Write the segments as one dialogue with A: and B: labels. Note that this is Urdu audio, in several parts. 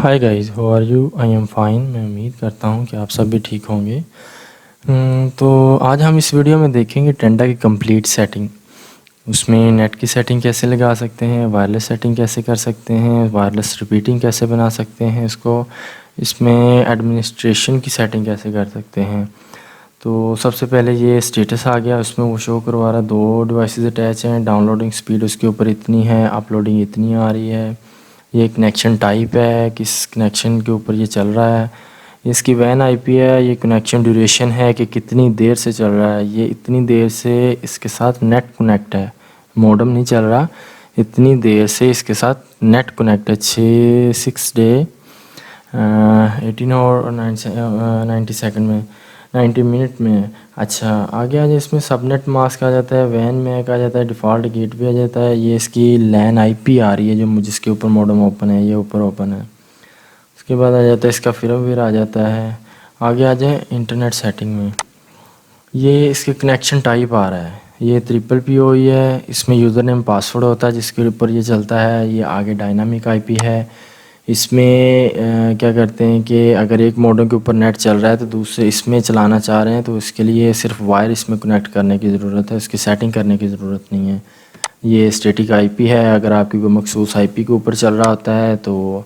A: High guys, how are you? I am fine. میں امید کرتا ہوں کہ آپ سب بھی ٹھیک ہوں گے. تو آج ہم اس ویڈیو میں دیکھیں گے ٹینڈا کی کمپلیٹ سیٹنگ. اس میں نیٹ کی سیٹنگ کیسے لگا سکتے ہیں، وائرلیس سیٹنگ کیسے کر سکتے ہیں، وائرلیس ریپیٹنگ کیسے بنا سکتے ہیں اس میں ایڈمنسٹریشن کی سیٹنگ کیسے کر سکتے ہیں. تو سب سے پہلے یہ اسٹیٹس آ گیا، اس میں وہ شو کروا رہا ہے 2 ڈیوائسز اٹیچ ہیں، ڈاؤن لوڈنگ سپیڈ اس کے اوپر اتنی ہے، اپ لوڈنگ اتنی آ رہی ہے. یہ کنیکشن ٹائپ ہے، کس کنیکشن کے اوپر یہ چل رہا ہے. اس کی وین آئی پی ہے. یہ کنیکشن ڈیوریشن ہے کہ کتنی دیر سے چل رہا ہے. یہ اتنی دیر سے اس کے ساتھ نیٹ کنیکٹ ہے، موڈم نہیں چل رہا. اتنی دیر سے اس کے ساتھ نیٹ کنیکٹ ہے. 6 ڈے 18 اور 90 سیکنڈ میں، 90 منٹ میں. اچھا آگے آ جائے، اس میں سب نیٹ ماسک آ جاتا ہے، وین میک آ جاتا ہے، ڈیفالٹ گیٹ بھی آ جاتا ہے. یہ اس کی لین آئی پی آ رہی ہے جس کے اوپر موڈم اوپن ہے، یہ اوپر اوپن ہے. اس کے بعد آ جاتا ہے اس کا فریم ویئر آ جاتا ہے. آگے آ جائیں انٹرنیٹ سیٹنگ میں. یہ اس کے کنیکشن ٹائپ آ رہا ہے، یہ PPPoE ہے. اس میں یوزر نیم پاسورڈ ہوتا ہے جس کے اوپر یہ چلتا ہے. یہ آگے ڈائنامک آئی پی ہے. اس میں کیا کرتے ہیں کہ اگر ایک موڈم کے اوپر نیٹ چل رہا ہے تو دوسرے اس میں چلانا چاہ رہے ہیں تو اس کے لیے صرف وائر اس میں کنیکٹ کرنے کی ضرورت ہے، اس کی سیٹنگ کرنے کی ضرورت نہیں ہے. یہ اسٹیٹک آئی پی ہے. اگر آپ کی کوئی مخصوص آئی پی کے اوپر چل رہا ہوتا ہے تو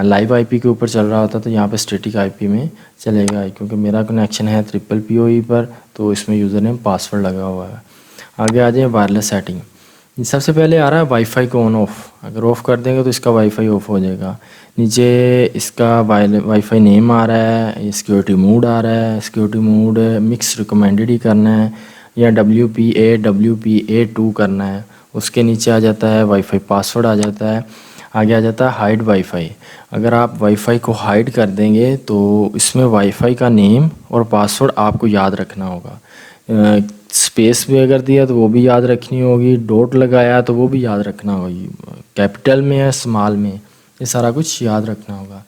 A: لائیو آئی پی کے اوپر چل رہا ہوتا ہے تو یہاں پہ اسٹیٹک آئی پی میں چلے گا. کیونکہ میرا کنیکشن ہے PPPoE پر تو اس میں یوزر نیم پاسورڈ لگا ہوا ہے. آگے آ جائیں وائرلیس سیٹنگ. سب سے پہلے آ رہا ہے وائی فائی کو آن آف. اگر آف کر دیں گے تو اس کا وائی فائی آف ہو جائے گا. نیچے اس کا وائی فائی نیم آ رہا ہے، یہ سیکیورٹی موڈ آ رہا ہے. سیکیورٹی موڈ مکس ریکمینڈڈ ہی کرنا ہے یا WPA2 کرنا ہے. اس کے نیچے آ جاتا ہے وائی فائی پاسورڈ آ جاتا ہے. آگے آ جاتا ہے ہائڈ وائی فائی. اگر آپ وائی فائی کو ہائڈ کر دیں گے تو اس میں وائی فائی کا نیم اور پاسورڈ آپ کو یاد رکھنا ہوگا. اسپیس بھی اگر دیا تو وہ بھی یاد رکھنی ہوگی، ڈاٹ لگایا تو وہ بھی یاد رکھنا ہوگی، کیپٹل میں ہے اسمال میں، یہ سارا کچھ یاد رکھنا ہوگا.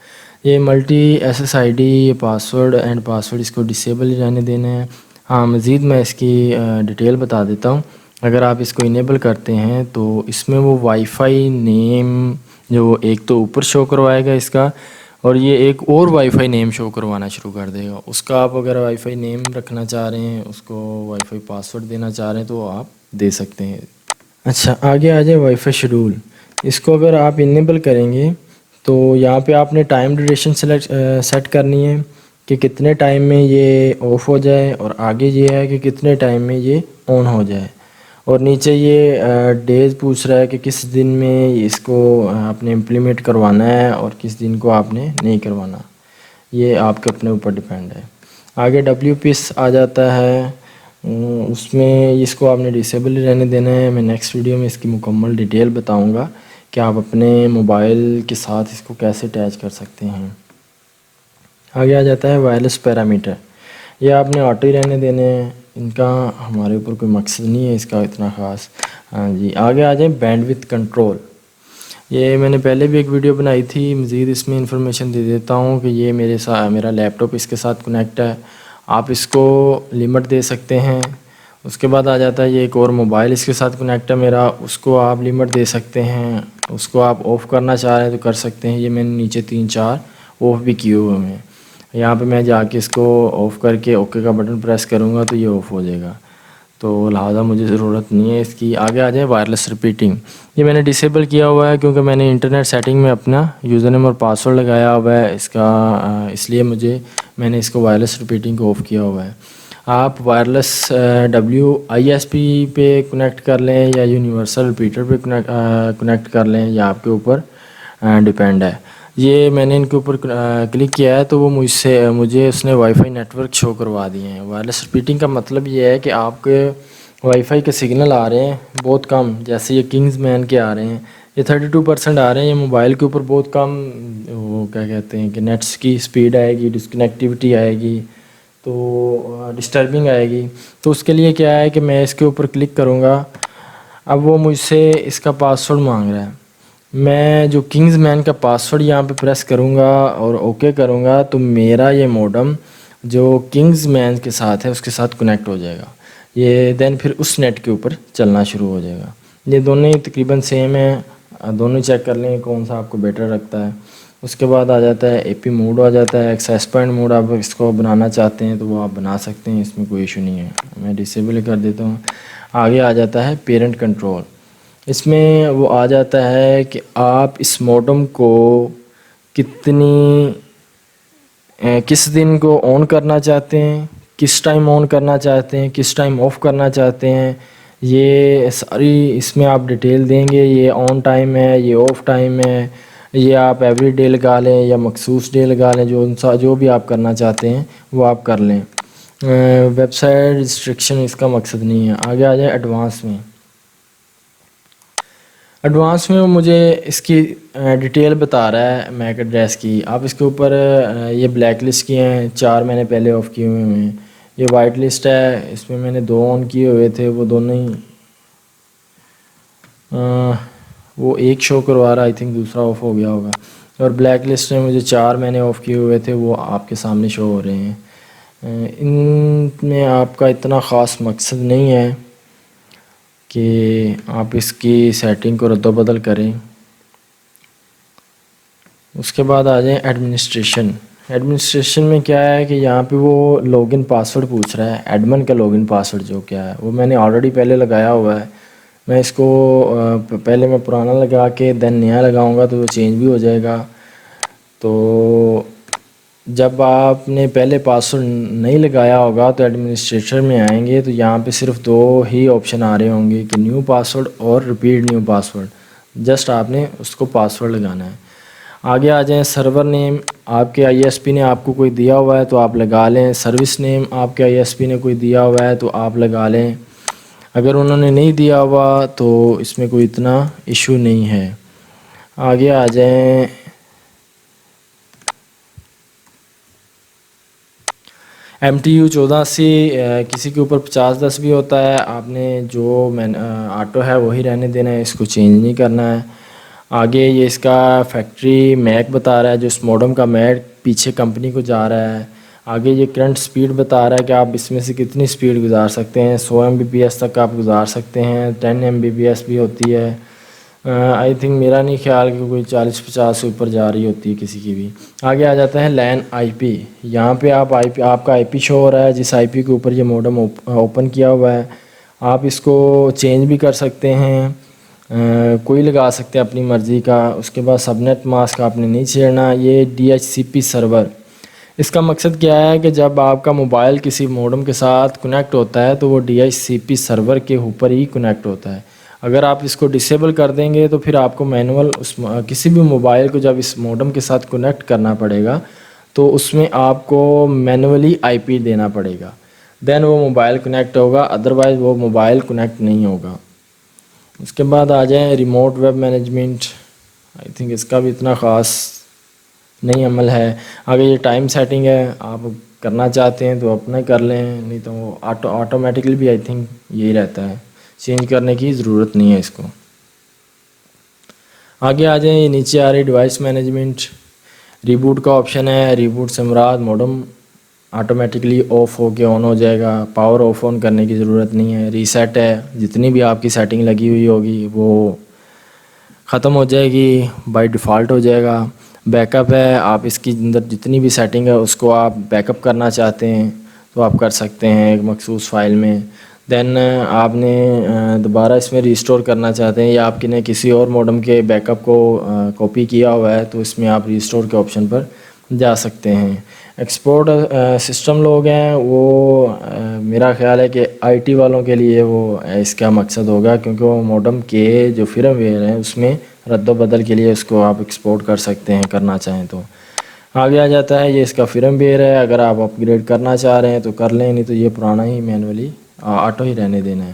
A: یہ ملٹی SSID یہ پاسورڈ اینڈ پاسورڈ اس کو ڈسیبل ہی رہنے دینا ہے. ہاں مزید میں اس کی ڈیٹیل بتا دیتا ہوں. اگر آپ اس کو انیبل کرتے ہیں تو اس میں وہ وائی فائی نیم جو ایک تو اوپر شو کروائے گا اس کا، اور یہ ایک اور وائی فائی نیم شو کروانا شروع کر دے گا. اس کا آپ اگر وائی فائی نیم رکھنا چاہ رہے ہیں، اس کو وائی فائی پاسورڈ دینا چاہ رہے ہیں تو آپ دے سکتے ہیں. اچھا آگے آ جائے وائی فائی شیڈول. اس کو اگر آپ انیبل کریں گے تو یہاں پہ آپ نے ٹائم ڈیوریشن سیٹ کرنی ہے کہ کتنے ٹائم میں یہ آف ہو جائے، اور آگے یہ ہے کہ کتنے ٹائم میں یہ آن ہو جائے. اور نیچے یہ ڈیز پوچھ رہا ہے کہ کس دن میں اس کو آپ نے امپلیمنٹ کروانا ہے اور کس دن کو آپ نے نہیں کروانا. یہ آپ کے اپنے اوپر ڈیپینڈ ہے. آگے WPS آ جاتا ہے. اس میں اس کو آپ نے ڈسیبل ہی رہنے دینا ہے. میں نیکسٹ ویڈیو میں اس کی مکمل ڈیٹیل بتاؤں گا کہ آپ اپنے موبائل کے ساتھ اس کو کیسے اٹیچ کر سکتے ہیں. آگے آ جاتا ہے وائرلیس پیرامیٹر. یہ آپ نے آٹو ہی رہنے دینے ہیں، ان کا ہمارے اوپر کوئی مقصد نہیں ہے اس کا اتنا خاص. ہاں جی آگے آ جائیں بینڈ وتھ کنٹرول. یہ میں نے پہلے بھی ایک ویڈیو بنائی تھی، مزید اس میں انفارمیشن دے دیتا ہوں کہ یہ میرا لیپ ٹاپ اس کے ساتھ کنیکٹ ہے. آپ اس کو لمٹ دے سکتے ہیں. اس کے بعد آ جاتا ہے یہ ایک اور موبائل اس کے ساتھ کنیکٹ ہے میرا، اس کو آپ لمٹ دے سکتے ہیں. اس کو آپ آف کرنا چاہ رہے ہیں تو کر سکتے ہیں. یہ میں نے نیچے 3-4 آف بھی کیے ہوئے ہیں. یہاں پہ میں جا کے اس کو آف کر کے اوکے کا بٹن پریس کروں گا تو یہ آف ہو جائے گا، تو لہٰذا مجھے ضرورت نہیں ہے اس کی. آگے آ جائیں وائرلیس ریپیٹنگ. یہ میں نے ڈسیبل کیا ہوا ہے کیونکہ میں نے انٹرنیٹ سیٹنگ میں اپنا یوزر نیم اور پاسورڈ لگایا ہوا ہے اس لیے میں نے اس کو وائرلیس ریپیٹنگ کو آف کیا ہوا ہے. آپ وائرلیس WISP پہ کنیکٹ کر لیں یا یونیورسل ریپیٹر پہ کنیکٹ کر لیں، یہ آپ کے اوپر ڈیپینڈ ہے. یہ میں نے ان کے اوپر کلک کیا ہے تو وہ مجھے اس نے وائی فائی نیٹ ورک شو کروا دیے ہیں. وائرلیس ریپیٹنگ کا مطلب یہ ہے کہ آپ کے وائی فائی کے سگنل آ رہے ہیں بہت کم، جیسے یہ کنگز مین کے آ رہے ہیں، یہ 32% آ رہے ہیں. یہ موبائل کے اوپر بہت کم وہ کیا کہتے ہیں کہ نیٹس کی سپیڈ آئے گی، ڈسکنیکٹیوٹی آئے گی، تو ڈسٹربنگ آئے گی. تو اس کے لیے کیا ہے کہ میں اس کے اوپر کلک کروں گا. اب وہ مجھ سے اس کا پاسورڈ مانگ رہا ہے. میں جو کنگز مین کا پاسورڈ یہاں پہ پریس کروں گا اور اوکے کروں گا تو میرا یہ موڈم جو کنگز مین کے ساتھ ہے اس کے ساتھ کنیکٹ ہو جائے گا. یہ دین پھر اس نیٹ کے اوپر چلنا شروع ہو جائے گا. یہ دونوں ہی تقریباً سیم ہیں. دونوں چیک کر لیں کون سا آپ کو بیٹر لگتا ہے. اس کے بعد آ جاتا ہے اے پی موڈ، آ جاتا ہے ایکسیس پوائنٹ موڈ. آپ اس کو بنانا چاہتے ہیں تو وہ آپ بنا سکتے ہیں، اس میں کوئی ایشو نہیں ہے. میں ڈسیبل کر دیتا ہوں. آگے آ جاتا ہے پیرنٹ کنٹرول. اس میں وہ آ جاتا ہے کہ آپ اس ماڈم کو کس دن کو آن کرنا چاہتے ہیں، کس ٹائم آن کرنا چاہتے ہیں، کس ٹائم آف کرنا چاہتے ہیں. یہ ساری اس میں آپ ڈیٹیل دیں گے. یہ آن ٹائم ہے، یہ آف ٹائم ہے، یہ آپ ایوری ڈے لگا لیں یا مخصوص ڈے لگا لیں. جو بھی آپ کرنا چاہتے ہیں وہ آپ کر لیں. ویب سائٹ ریسٹرکشن اس کا مقصد نہیں ہے. آگے آ جائیں ایڈوانس میں. ایڈوانس میں مجھے اس کی ڈیٹیل بتا رہا ہے میک ایڈریس کی. آپ اس کے اوپر یہ بلیک لسٹ کیے ہیں، 4 میں نے پہلے آف کیے ہوئے ہیں. یہ وائٹ لسٹ ہے، اس میں میں نے 2 آن کیے ہوئے تھے، وہ دونوں ہی وہ ایک شو کروا رہا، آئی تھنک دوسرا آف ہو گیا ہوگا. اور بلیک لسٹ میں مجھے 4 میں نے آف کیے ہوئے تھے، وہ آپ کے سامنے شو ہو رہے ہیں. ان میں آپ کا اتنا خاص مقصد نہیں ہے کہ آپ اس کی سیٹنگ کو رد و بدل کریں. اس کے بعد آ جائیں ایڈمنسٹریشن. ایڈمنسٹریشن میں کیا ہے کہ یہاں پہ وہ لاگ ان پاسورڈ پوچھ رہا ہے. ایڈمن کا لاگ ان پاسورڈ جو کیا ہے وہ میں نے آلریڈی پہلے لگایا ہوا ہے. میں اس کو پہلے میں پرانا لگا کے دین نیا لگاؤں گا تو وہ چینج بھی ہو جائے گا. تو جب آپ نے پہلے پاسورڈ نہیں لگایا ہوگا تو ایڈمنسٹریٹر میں آئیں گے تو یہاں پہ صرف 2 ہی آپشن آ رہے ہوں گے کہ نیو پاسورڈ اور ریپیٹ نیو پاسورڈ. جسٹ آپ نے اس کو پاسورڈ لگانا ہے. آگے آ جائیں سرور نیم. آپ کے آئی ایس پی نے آپ کو کوئی دیا ہوا ہے تو آپ لگا لیں. سروس نیم آپ کے آئی ایس پی نے کوئی دیا ہوا ہے تو آپ لگا لیں. اگر انہوں نے نہیں دیا ہوا تو اس میں کوئی اتنا ایشو نہیں ہے. آگے آ جائیں MTU 1480. کسی کے اوپر 5010 بھی ہوتا ہے. آپ نے جو آٹو ہے وہی رہنے دینا ہے، اس کو چینج نہیں کرنا ہے. آگے یہ اس کا فیکٹری میک بتا رہا ہے، جو اس ماڈم کا میک پیچھے کمپنی کو جا رہا ہے. آگے یہ کرنٹ سپیڈ بتا رہا ہے کہ آپ اس میں سے کتنی سپیڈ گزار سکتے ہیں. 100 Mbps تک آپ گزار سکتے ہیں. 10 Mbps بھی ہوتی ہے. آئی تھنک میرا نہیں خیال کہ کوئی 40-50 سے اوپر جا رہی ہوتی ہے کسی کی بھی. آگے آ جاتا ہے لین آئی پی. یہاں پہ آپ کا آئی پی شو ہو رہا ہے، جس آئی پی کے اوپر یہ ماڈم اوپن کیا ہوا ہے. آپ اس کو چینج بھی کر سکتے ہیں، کوئی لگا سکتے ہیں اپنی مرضی کا. اس کے بعد سب نیٹ ماسک آپ نے نہیں چھیڑنا. یہ DHCP سرور، اس کا مقصد کیا ہے کہ جب آپ کا موبائل کسی ماڈم کے ساتھ کنیکٹ ہوتا ہے تو وہ DHCP سرور کے اوپر ہی کنیکٹ ہوتا ہے. اگر آپ اس کو ڈسیبل کر دیں گے تو پھر آپ کو مینول کسی بھی موبائل کو جب اس ماڈم کے ساتھ کنیکٹ کرنا پڑے گا تو اس میں آپ کو مینولی آئی پی دینا پڑے گا. دین وہ موبائل کنیکٹ ہوگا، ادروائز وہ موبائل کنیکٹ نہیں ہوگا. اس کے بعد آ جائیں remote web management. I think اس کا بھی اتنا خاص نہیں عمل ہے. آگے یہ ٹائم سیٹنگ ہے، آپ کرنا چاہتے ہیں تو اپنا کر لیں، نہیں تو وہ آٹومیٹکلی بھی آئی تھنک یہی رہتا ہے، چینج کرنے کی ضرورت نہیں ہے اس کو. آگے آ جائیں یہ نیچے آ رہی ڈیوائس مینجمنٹ. ریبوٹ کا آپشن ہے. ریبوٹ سے مراد ماڈم آٹومیٹکلی آف ہو کے آن ہو جائے گا، پاور آف آن کرنے کی ضرورت نہیں ہے. ریسیٹ ہے، جتنی بھی آپ کی سیٹنگ لگی ہوئی ہوگی وہ ختم ہو جائے گی، بائی ڈیفالٹ ہو جائے گا. بیک اپ ہے، آپ اس کی اندر جتنی بھی سیٹنگ ہے اس کو آپ بیک اپ کرنا چاہتے ہیں تو آپ کر سکتے ہیں ایک مخصوص فائل میں. دین آپ نے دوبارہ اس میں ریسٹور کرنا چاہتے ہیں یا آپ نے کسی اور ماڈم کے بیک اپ کو کاپی کیا ہوا ہے تو اس میں آپ ریسٹور کے آپشن پر جا سکتے ہیں. ایکسپورٹ سسٹم لوگ ہیں وہ میرا خیال ہے کہ آئی ٹی والوں کے لیے وہ اس کا مقصد ہوگا، کیونکہ وہ ماڈم کے جو فرم ویئر ہیں اس میں رد و بدل کے لیے اس کو آپ ایکسپورٹ کر سکتے ہیں کرنا چاہیں تو. آگے آ جاتا ہے یہ اس کا فرم ویئر ہے، اگر آپ اپ گریڈ کرنا چاہ رہے ہیں تو کر لیں، نہیں تو یہ پرانا ہی مینولی آٹو ہی رہنے دینا ہے.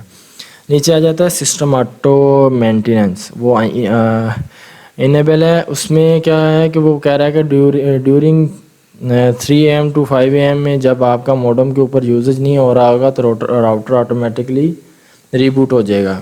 A: نیچے آ جاتا ہے سسٹم آٹو مینٹیننس، وہ انیبل ہے. اس میں کیا ہے کہ وہ کہہ رہا ہے کہ ڈیورنگ 3 AM to 5 AM میں جب آپ کا ماڈم کے اوپر یوزج نہیں ہو رہا ہوگا تو راؤٹر آٹومیٹکلی ریبوٹ ہو جائے گا.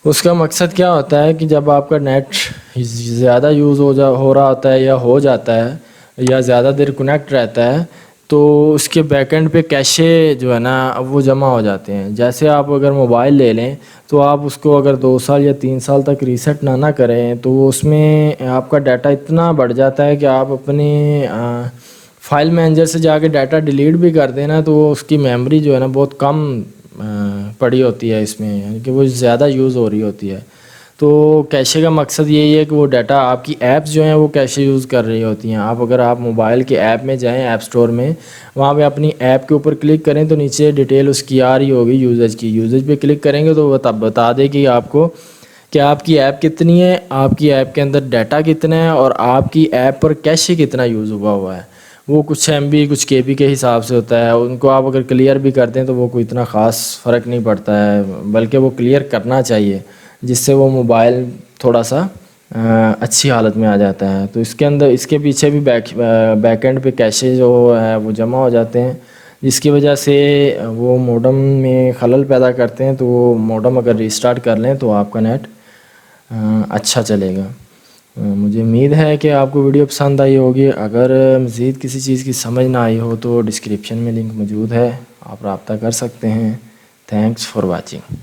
A: اس کا مقصد کیا ہوتا ہے کہ جب آپ کا نیٹ زیادہ یوز ہو رہا ہوتا ہے یا ہو جاتا ہے یا زیادہ دیر کنیکٹ رہتا ہے تو اس کے بیک اینڈ پہ کیشے جو ہے نا اب وہ جمع ہو جاتے ہیں. جیسے آپ اگر موبائل لے لیں تو آپ اس کو اگر 2 سال یا 3 سال تک ریسیٹ نہ کریں تو وہ اس میں آپ کا ڈیٹا اتنا بڑھ جاتا ہے کہ آپ اپنے فائل مینیجر سے جا کے ڈیٹا ڈیلیٹ بھی کر دیں نا تو وہ اس کی میموری جو ہے نا بہت کم پڑی ہوتی ہے اس میں، یعنی کہ وہ زیادہ یوز ہو رہی ہوتی ہے. تو کیشے کا مقصد یہی ہے کہ وہ ڈیٹا آپ کی ایپس جو ہیں وہ کیشے یوز کر رہی ہوتی ہیں. اگر آپ موبائل کے ایپ میں جائیں ایپ سٹور میں، وہاں پہ اپنی ایپ کے اوپر کلک کریں تو نیچے ڈیٹیل اس کی آ رہی ہوگی یوزیج کی. یوزیج پہ کلک کریں گے تو وہ بتا دے گی آپ کو کہ آپ کی ایپ کتنی ہے، آپ کی ایپ کے اندر ڈیٹا کتنا ہے اور آپ کی ایپ پر کیشے کتنا یوز ہوا ہے. وہ کچھ ایم بی کچھ کے بی کے حساب سے ہوتا ہے. ان کو آپ اگر کلیئر بھی کرتے ہیں تو وہ کوئی اتنا خاص فرق نہیں پڑتا ہے، بلکہ وہ کلیئر کرنا چاہیے جس سے وہ موبائل تھوڑا سا اچھی حالت میں آ جاتا ہے. تو اس کے پیچھے بھی بیک اینڈ پہ کیشے جو ہے وہ جمع ہو جاتے ہیں، جس کی وجہ سے وہ موڈم میں خلل پیدا کرتے ہیں. تو وہ موڈم اگر ریسٹارٹ کر لیں تو آپ کا نیٹ اچھا چلے گا. مجھے امید ہے کہ آپ کو ویڈیو پسند آئی ہوگی. اگر مزید کسی چیز کی سمجھ نہ آئی ہو تو ڈسکرپشن میں لنک موجود ہے، آپ رابطہ کر سکتے ہیں. Thanks for watching.